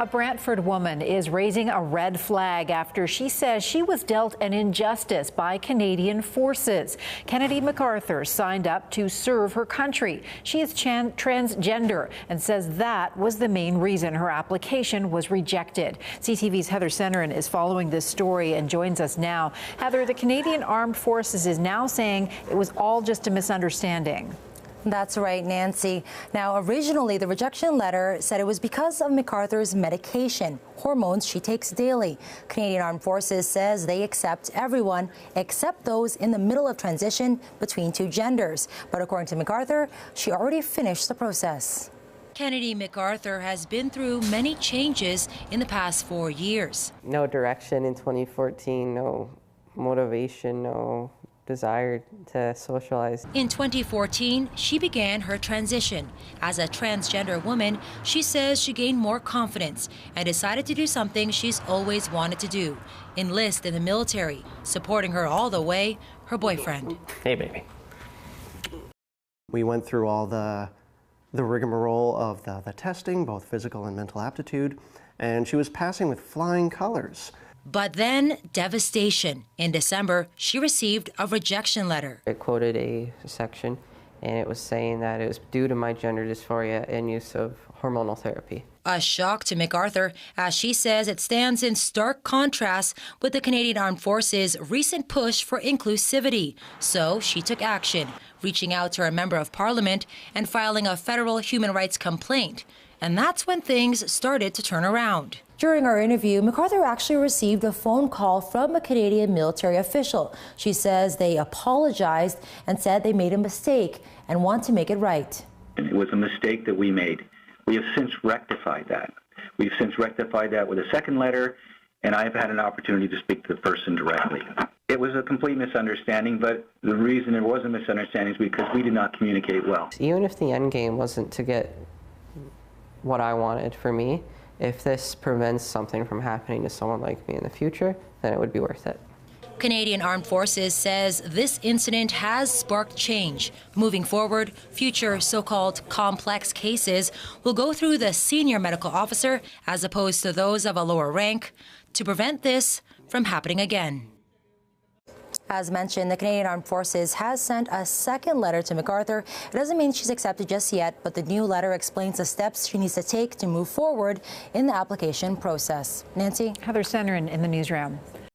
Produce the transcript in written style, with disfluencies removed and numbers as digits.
A Brantford woman is raising a red flag after she says she was dealt an injustice by Canadian forces. Kennedy MacArthur signed up to serve her country. She is transgender and says that was the main reason her application was rejected. CTV's Heather Senoran is following this story and joins us now. Heather, the Canadian Armed Forces is now saying it was all just a misunderstanding. That's right, Nancy. Now, originally, the rejection letter said it was because of MacArthur's medication, hormones she takes daily. Canadian Armed Forces says they accept everyone except those in the middle of transition between two genders. But according to MacArthur, she already finished the process. Kennedy MacArthur has been through many changes in the past 4 years. No direction in 2014, no motivation, no desire to socialize. In 2014, she began her transition. As a transgender woman, she says she gained more confidence and decided to do something she's always wanted to do, enlist in the military. Supporting her all the way, her boyfriend. Hey, baby. We went through all the rigmarole of the testing, both physical and mental aptitude, and she was passing with flying colors. But then, devastation. In December, she received a rejection letter. It quoted a section, and it was saying that it was due to my gender dysphoria and use of hormonal therapy. A shock to MacArthur, as she says it stands in stark contrast with the Canadian Armed Forces' recent push for inclusivity. So she took action, reaching out to a member of Parliament and filing a federal human rights complaint. And that's when things started to turn around. During our interview, MacArthur actually received a phone call from a Canadian military official. She says they apologized and said they made a mistake and want to make it right. It was a mistake that we made. We have since rectified that. We've since rectified that with a second letter, and I've had an opportunity to speak to the person directly. It was a complete misunderstanding, but the reason it was a misunderstanding is because we did not communicate well. Even if the end game wasn't to get what I wanted for me, if this prevents something from happening to someone like me in the future, then it would be worth it. Canadian Armed Forces says this incident has sparked change. Moving forward, future so-called complex cases will go through the senior medical officer as opposed to those of a lower rank to prevent this from happening again. As mentioned, the Canadian Armed Forces has sent a second letter to MacArthur. It doesn't mean she's accepted just yet, but the new letter explains the steps she needs to take to move forward in the application process. Nancy? Heather Senoran in the newsroom.